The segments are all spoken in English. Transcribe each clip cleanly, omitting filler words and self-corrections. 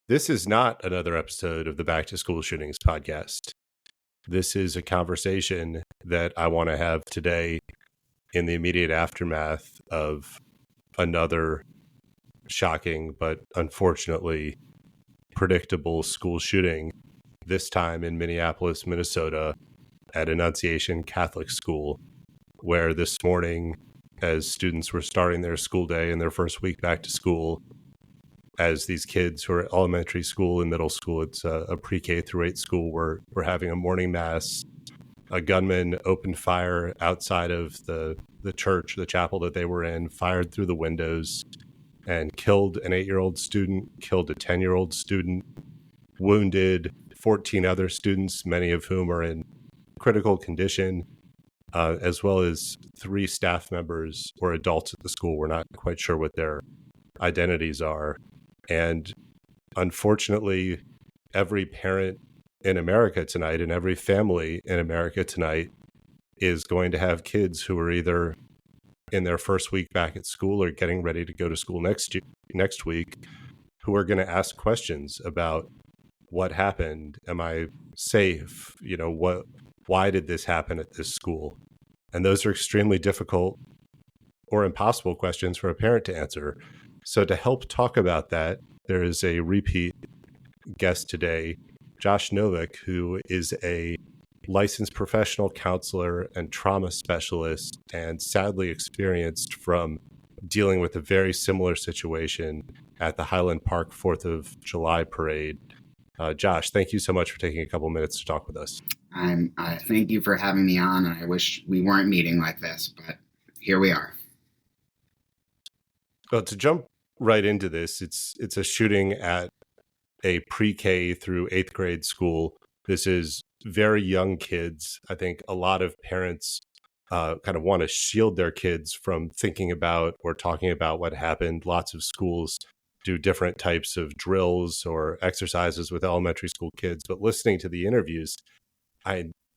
This is not another episode of the Back to School Shootings podcast. This is a conversation that I want to have today in the immediate aftermath of another shocking but unfortunately predictable school shooting, this time in Minneapolis, Minnesota, at Annunciation Catholic School, where this morning, as students were starting their school day and their first week back to school, as these kids who are at elementary school and middle school, it's a pre-K through 8 school, we're having a morning mass. A gunman opened fire outside of the church, the chapel that they were in, fired through the windows and killed an 8-year-old student, killed a 10-year-old student, wounded 14 other students, many of whom are in critical condition, as well as 3 staff members or adults at the school. We're not quite sure what their identities are. And unfortunately, every parent in America tonight and every family in America tonight is going to have kids who are either in their first week back at school or getting ready to go to school next week, who are going to ask questions about what happened. Am I safe? Why did this happen at this school? And those are extremely difficult or impossible questions for a parent to answer. So to help talk about that, there is a repeat guest today, Josh Novick, who is a licensed professional counselor and trauma specialist, and sadly experienced from dealing with a very similar situation at the Highland Park 4th of July parade. Josh, thank you so much for taking a couple minutes to talk with us. I thank you for having me on. I wish we weren't meeting like this, but here we are. Well, to jump right into this, it's a shooting at a pre-K through 8th grade school. This is very young kids. I think a lot of parents kind of want to shield their kids from thinking about or talking about what happened. Lots of schools do different types of drills or exercises with elementary school kids, but listening to the interviews,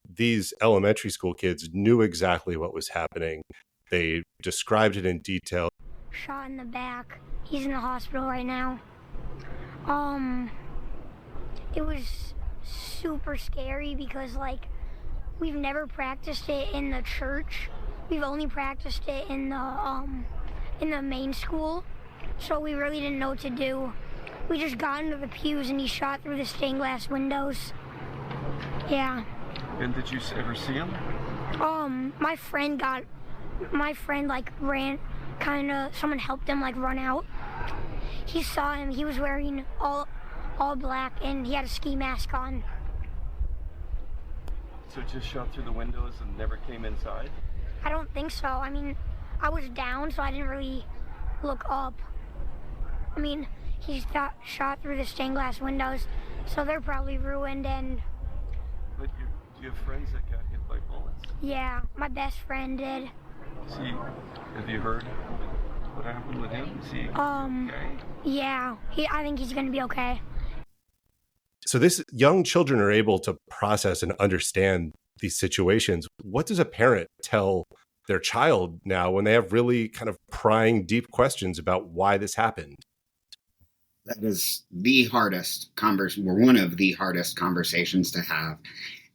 these elementary school kids knew exactly what was happening. They described it in detail. Shot in the back. He's in the hospital right now. It was super scary because, we've never practiced it in the church. We've only practiced it in the main school, so we really didn't know what to do. We just got into the pews and he shot through the stained glass windows. Yeah. And did you ever see him? My friend ran, someone helped him run out. He saw him. He was wearing all black and he had a ski mask on. So it just shot through the windows and never came inside? I don't think so. I was down, so I didn't really look up. He got shot through the stained glass windows, so they're probably ruined. And But do you have friends that got hit by bullets? Yeah, my best friend did. Have you heard what happened with him? Is he okay? Yeah, I think he's going to be okay. So young children are able to process and understand these situations. What does a parent tell their child now when they have really kind of prying, deep questions about why this happened? That is the hardest one of the hardest conversations to have.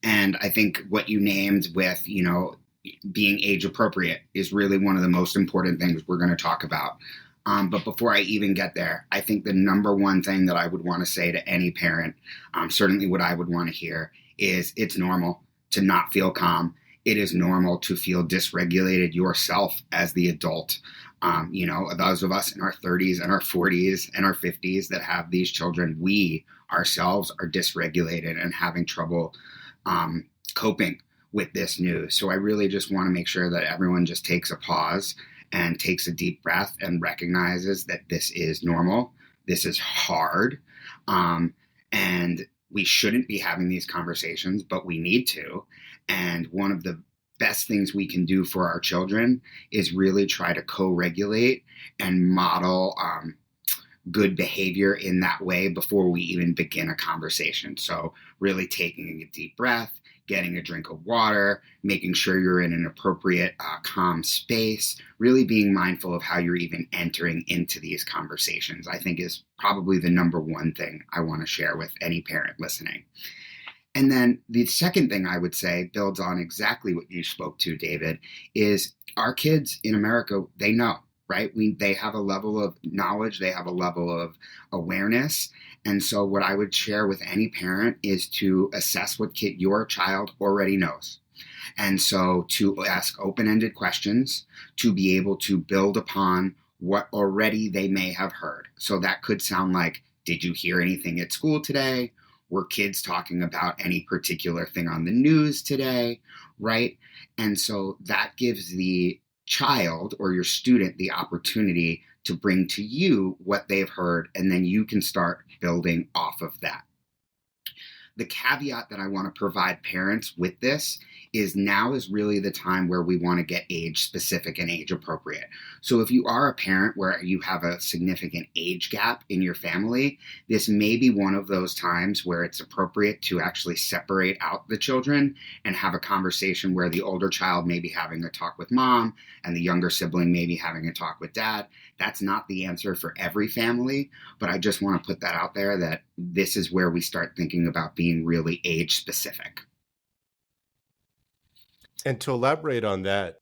And I think what you named with, being age appropriate is really one of the most important things we're going to talk about. But before I even get there, I think the number one thing that I would want to say to any parent, certainly what I would want to hear, is it's normal to not feel calm. It is normal to feel dysregulated yourself as the adult. Those of us in our 30s and our 40s and our 50s that have these children, we ourselves are dysregulated and having trouble coping with this news. So I really just want to make sure that everyone just takes a pause and takes a deep breath and recognizes that this is normal. This is hard. And we shouldn't be having these conversations, but we need to. And one of the best things we can do for our children is really try to co-regulate and model good behavior in that way before we even begin a conversation. So really taking a deep breath, getting a drink of water, making sure you're in an appropriate, calm space, really being mindful of how you're even entering into these conversations, I think is probably the number one thing I want to share with any parent listening. And then the second thing I would say builds on exactly what you spoke to, David, is our kids in America, they know, right? They have a level of knowledge, they have a level of awareness. And so what I would share with any parent is to assess what your child already knows. And so to ask open-ended questions, to be able to build upon what already they may have heard. So that could sound like, did you hear anything at school today? Were kids talking about any particular thing on the news today, right? And so that gives the child or your student the opportunity to bring to you what they've heard, and then you can start building off of that. The caveat that I want to provide parents with this is now is really the time where we want to get age specific and age appropriate. So if you are a parent where you have a significant age gap in your family, this may be one of those times where it's appropriate to actually separate out the children and have a conversation where the older child may be having a talk with mom and the younger sibling may be having a talk with dad. That's not the answer for every family, but I just want to put that out there that this is where we start thinking about being really age specific. And to elaborate on that,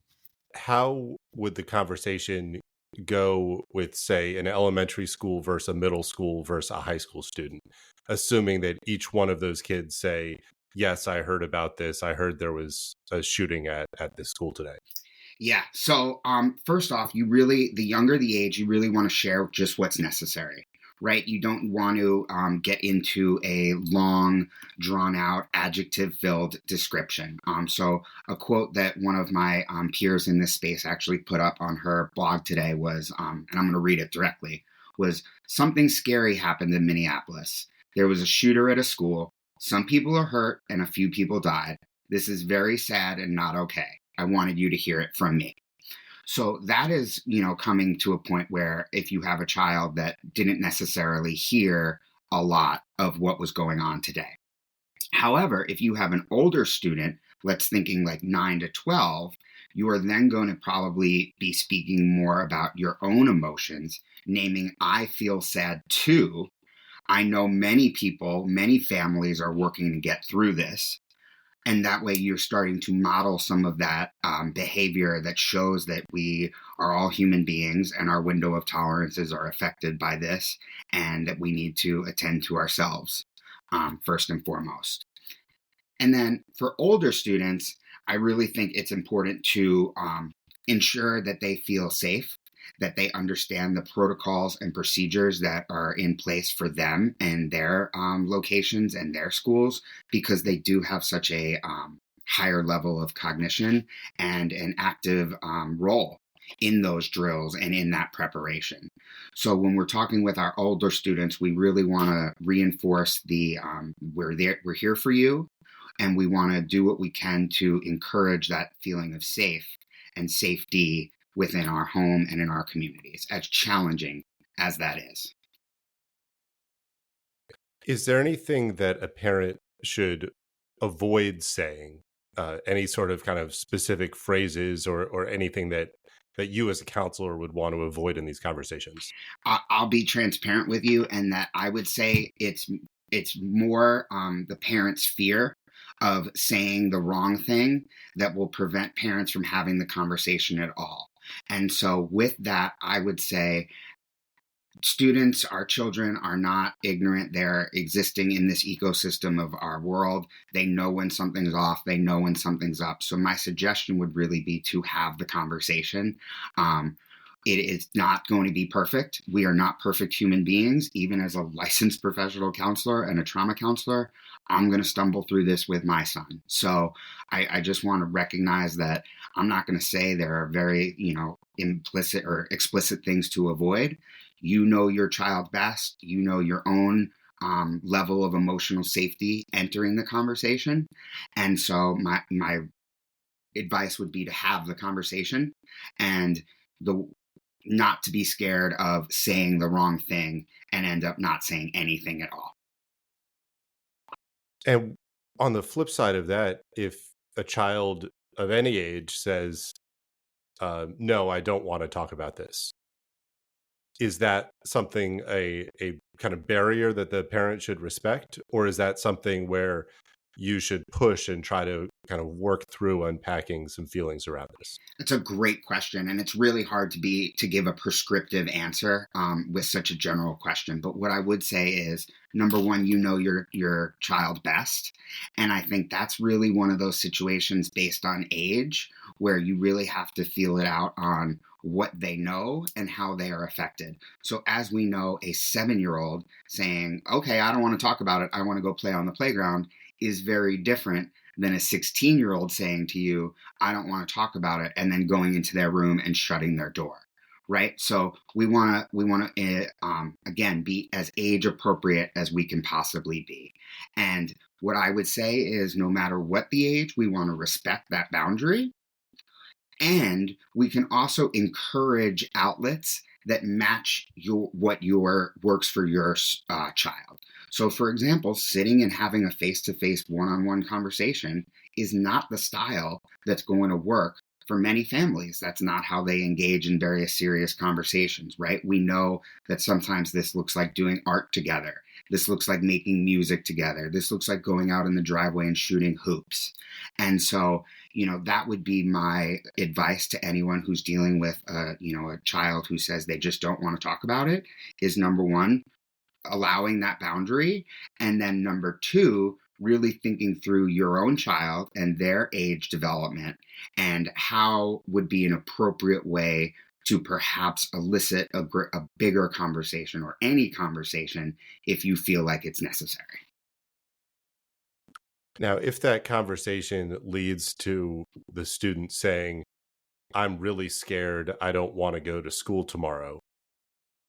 how would the conversation go with, say, an elementary school versus a middle school versus a high school student, assuming that each one of those kids say, yes, I heard about this. I heard there was a shooting at this school today. Yeah. So first off, the younger the age, you really want to share just what's necessary, right? You don't want to get into a long, drawn-out, adjective-filled description. So a quote that one of my peers in this space actually put up on her blog today was, and I'm going to read it directly, was, "Something scary happened in Minneapolis. There was a shooter at a school. Some people are hurt and a few people died. This is very sad and not okay. I wanted you to hear it from me." So that is, coming to a point where if you have a child that didn't necessarily hear a lot of what was going on today. However, if you have an older student, let's thinking like 9 to 12, you are then going to probably be speaking more about your own emotions, naming, I feel sad too. I know many people, many families are working to get through this. And that way you're starting to model some of that behavior that shows that we are all human beings and our window of tolerances are affected by this, and that we need to attend to ourselves first and foremost. And then for older students, I really think it's important to ensure that they feel safe, that they understand the protocols and procedures that are in place for them and their locations and their schools, because they do have such a higher level of cognition and an active role in those drills and in that preparation. So when we're talking with our older students, we really want to reinforce we're here for you, and we want to do what we can to encourage that feeling of safe and safety within our home and in our communities, as challenging as that is. Is there anything that a parent should avoid saying, any sort of kind of specific phrases or anything that you as a counselor would want to avoid in these conversations? I'll be transparent with you, and that I would say it's more the parent's fear of saying the wrong thing that will prevent parents from having the conversation at all. And so with that, I would say students, our children, are not ignorant. They're existing in this ecosystem of our world. They know when something's off. They know when something's up. So my suggestion would really be to have the conversation. It is not going to be perfect. We are not perfect human beings. Even as a licensed professional counselor and a trauma counselor, I'm going to stumble through this with my son. So I just want to recognize that I'm not going to say there are very, implicit or explicit things to avoid. You know your child best. You know your own level of emotional safety entering the conversation. And so my advice would be to have the conversation and not to be scared of saying the wrong thing and end up not saying anything at all. And On the flip side of that, if a child of any age says, no, I don't want to talk about this, is that something a kind of barrier that the parent should respect? Or is that something where you should push and try to kind of work through unpacking some feelings around this? It's a great question, and it's really hard to give a prescriptive answer with such a general question. But what I would say is, number one, you know your child best, and I think that's really one of those situations based on age where you really have to feel it out on what they know and how they are affected. So as we know, a 7-year-old saying, okay, I don't want to talk about it, I want to go play on the playground, is very different than a 16-year-old saying to you, I don't want to talk about it, and then going into their room and shutting their door. Right. So we want to, again, be as age appropriate as we can possibly be. And what I would say is no matter what the age, we want to respect that boundary. And we can also encourage outlets that match what works for your child. So, for example, sitting and having a face-to-face one-on-one conversation is not the style that's going to work for many families. That's not how they engage in various serious conversations, right? We know that sometimes this looks like doing art together. This looks like making music together. This looks like going out in the driveway and shooting hoops. And so, that would be my advice to anyone who's dealing with, a child who says they just don't want to talk about it, is number one, allowing that boundary. And then number two, really thinking through your own child and their age development and how would be an appropriate way to perhaps elicit a bigger conversation or any conversation if you feel like it's necessary. Now, if that conversation leads to the student saying, I'm really scared, I don't want to go to school tomorrow,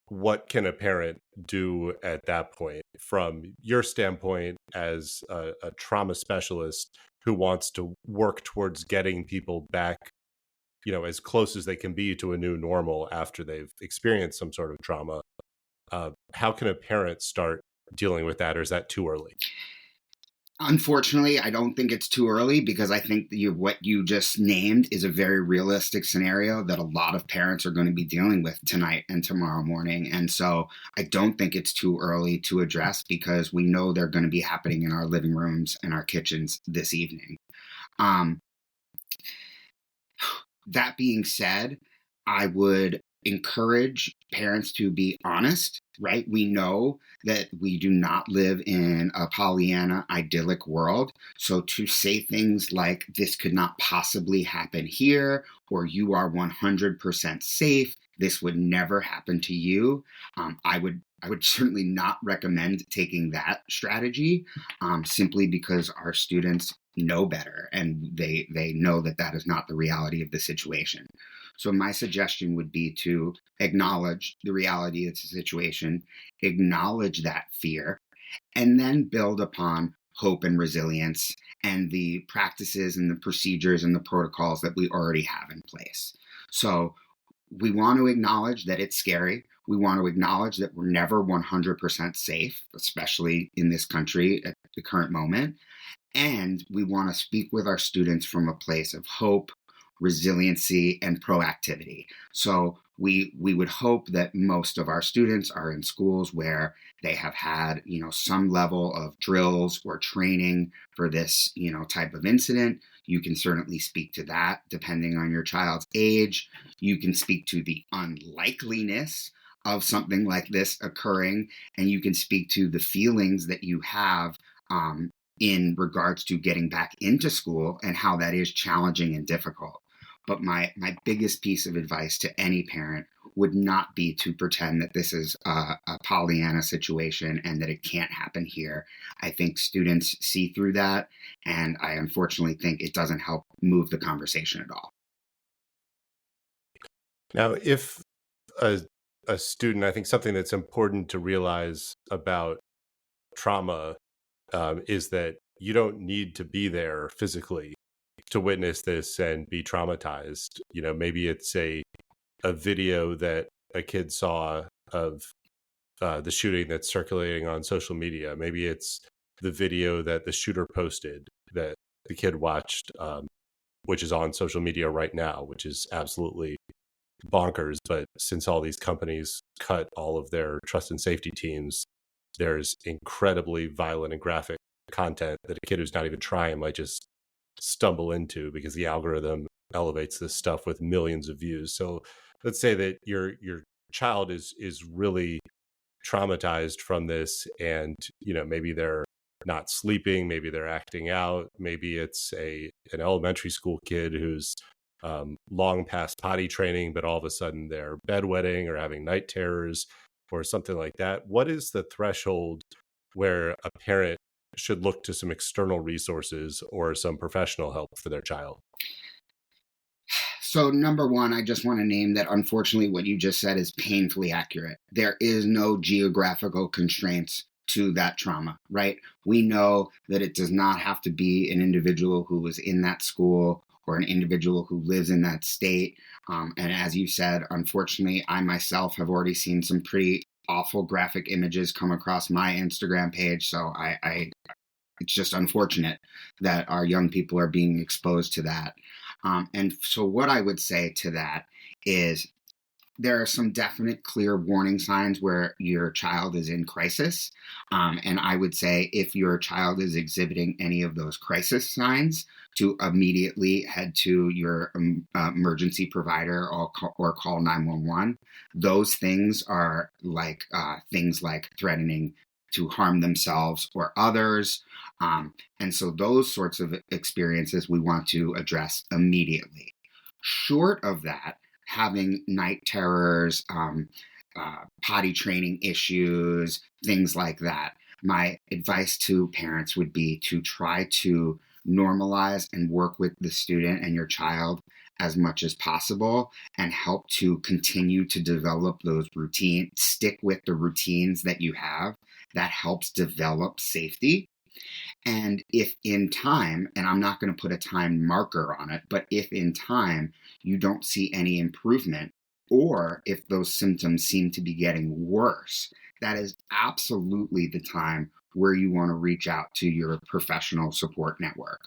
what can a parent do at that point from your standpoint as a trauma specialist who wants to work towards getting people back, as close as they can be to a new normal after they've experienced some sort of trauma? How can a parent start dealing with that, or is that too early? Unfortunately, I don't think it's too early because I think what you just named is a very realistic scenario that a lot of parents are going to be dealing with tonight and tomorrow morning. And so I don't think it's too early to address because we know they're going to be happening in our living rooms and our kitchens this evening. That being said, I would encourage parents to be honest, right? We know that we do not live in a Pollyanna idyllic world. So to say things like this could not possibly happen here, or you are 100% safe, this would never happen to you. I would certainly not recommend taking that strategy simply because our students know better and they know that is not the reality of the situation. So my suggestion would be to acknowledge the reality of the situation, acknowledge that fear, and then build upon hope and resilience and the practices and the procedures and the protocols that we already have in place. So we want to acknowledge that it's scary. We want to acknowledge that we're never 100% safe, especially in this country at the current moment. And we want to speak with our students from a place of hope, resiliency, and proactivity. So we would hope that most of our students are in schools where they have had, some level of drills or training for this, type of incident. You can certainly speak to that depending on your child's age. You can speak to the unlikeliness of something like this occurring, and you can speak to the feelings that you have in regards to getting back into school and how that is challenging and difficult. But my biggest piece of advice to any parent would not be to pretend that this is a Pollyanna situation and that it can't happen here. I think students see through that, and I unfortunately think it doesn't help move the conversation at all. Now, if a student, I think something that's important to realize about trauma is that you don't need to be there physically to witness this and be traumatized. Maybe it's a video that a kid saw of the shooting that's circulating on social media. Maybe it's the video that the shooter posted that the kid watched, which is on social media right now, which is absolutely bonkers. But since all these companies cut all of their trust and safety teams, there's incredibly violent and graphic content that a kid who's not even trying might just stumble into because the algorithm elevates this stuff with millions of views. So let's say that your child is really traumatized from this, and maybe they're not sleeping, maybe they're acting out, maybe it's an elementary school kid who's long past potty training, but all of a sudden they're bedwetting or having night terrors or something like that. What is the threshold where a parent should look to some external resources or some professional help for their child? So number one, I just want to name that unfortunately what you just said is painfully accurate. There is no geographical constraints to that trauma, right? We know that it does not have to be an individual who was in that school or an individual who lives in that state. And as you said, unfortunately, I myself have already seen some pretty awful graphic images come across my Instagram page. So it's just unfortunate that our young people are being exposed to that. And so what I would say to that is there are some definite clear warning signs where your child is in crisis. And I would say if your child is exhibiting any of those crisis signs, to immediately head to your emergency provider or call 911. Those things are like things like threatening to harm themselves or others. And so those sorts of experiences we want to address immediately. Short of that, having night terrors, potty training issues, things like that, my advice to parents would be to try to normalize and work with the student and your child as much as possible and help to continue to develop those routines, stick with the routines that you have. That helps develop safety. And if in time, and I'm not going to put a time marker on it, but if in time you don't see any improvement, or if those symptoms seem to be getting worse, that is absolutely the time where you want to reach out to your professional support network.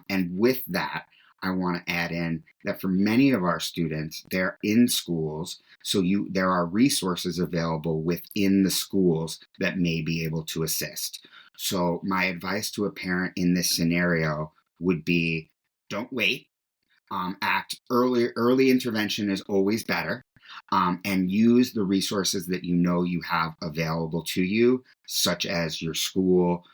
And with that, I want to add in that for many of our students, they're in schools, so there are resources available within the schools that may be able to assist. So my advice to a parent in this scenario would be, don't wait. Act early. Early intervention is always better. And use the resources that you have available to you, such as your school,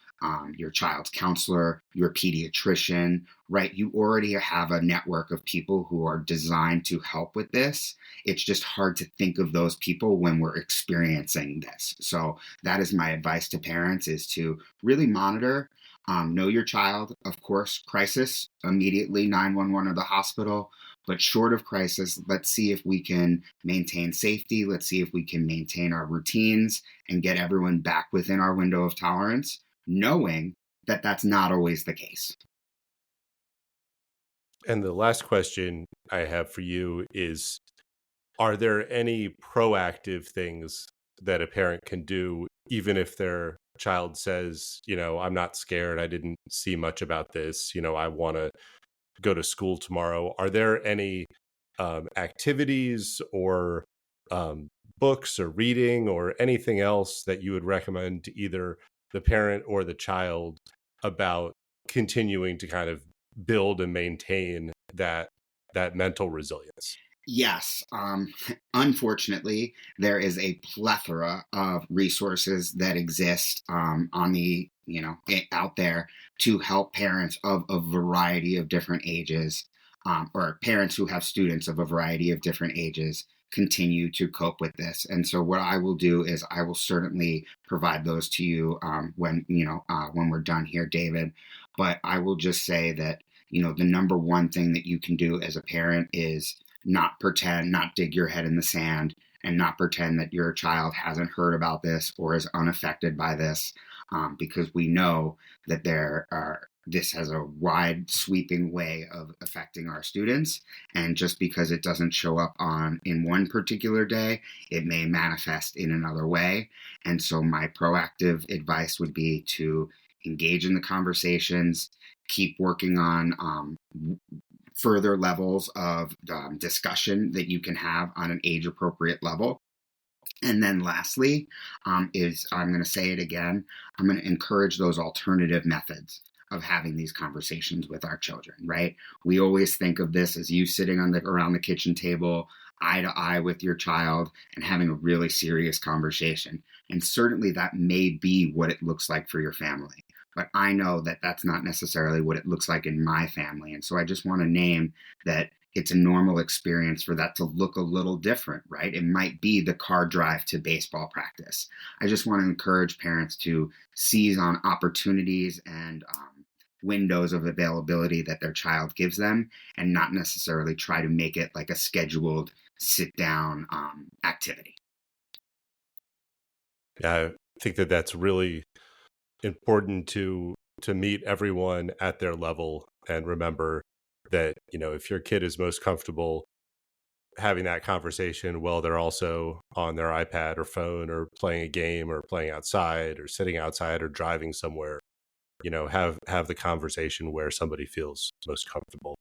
your child's counselor, your pediatrician, right? You already have a network of people who are designed to help with this. It's just hard to think of those people when we're experiencing this. So that is my advice to parents, is to really monitor, know your child, of course, crisis, immediately 911 or the hospital. But short of crisis, let's see if we can maintain safety. Let's see if we can maintain our routines and get everyone back within our window of tolerance, knowing that that's not always the case. And the last question I have for you is, are there any proactive things that a parent can do, even if their child says, I'm not scared, I didn't see much about this, I want to go to school tomorrow? Are there any activities or books or reading or anything else that you would recommend to either the parent or the child about continuing to kind of build and maintain that mental resilience? Yes. Unfortunately, there is a plethora of resources that exist out there to help parents of a variety of different ages, or parents who have students of a variety of different ages, continue to cope with this. And so what I will do is I will certainly provide those to you when we're done here, David. But I will just say that, the number one thing that you can do as a parent is not dig your head in the sand, and not pretend that your child hasn't heard about this or is unaffected by this, because we know that this has a wide sweeping way of affecting our students. And just because it doesn't show up in one particular day, it may manifest in another way. And so my proactive advice would be to engage in the conversations, keep working on further levels of discussion that you can have on an age appropriate level. And then lastly, is I'm going to say it again, I'm going to encourage those alternative methods of having these conversations with our children, right? We always think of this as you sitting around the kitchen table, eye to eye with your child and having a really serious conversation. And certainly that may be what it looks like for your family. But I know that that's not necessarily what it looks like in my family. And so I just want to name that it's a normal experience for that to look a little different, right? It might be the car drive to baseball practice. I just want to encourage parents to seize on opportunities and windows of availability that their child gives them and not necessarily try to make it like a scheduled sit down activity. Yeah, I think that that's really important to meet everyone at their level and remember that, if your kid is most comfortable having that conversation while they're also on their iPad or phone or playing a game or playing outside or sitting outside or driving somewhere, have the conversation where somebody feels most comfortable.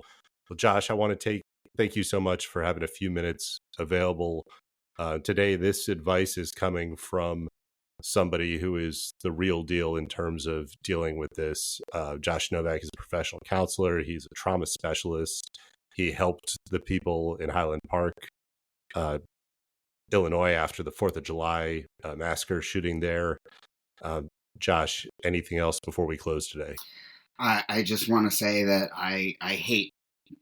Well, Josh, I want to thank you so much for having a few minutes available today. This advice is coming from somebody who is the real deal in terms of dealing with this. Josh Novak is a professional counselor. He's a trauma specialist. He helped the people in Highland Park, Illinois, after the 4th of July massacre shooting there. Josh, anything else before we close today? I just want to say that I hate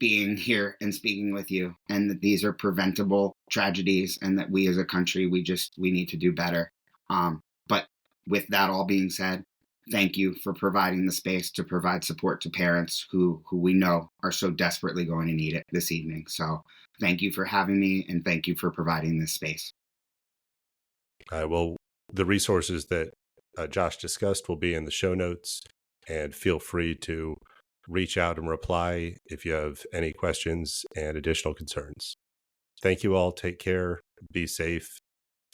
being here and speaking with you, and that these are preventable tragedies, and that we as a country, we need to do better. But with that all being said, thank you for providing the space to provide support to parents who we know are so desperately going to need it this evening. So thank you for having me, and thank you for providing this space. Well, the resources that Josh discussed will be in the show notes, and feel free to reach out and reply if you have any questions and additional concerns. Thank you all. Take care, be safe,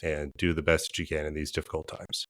and do the best that you can in these difficult times.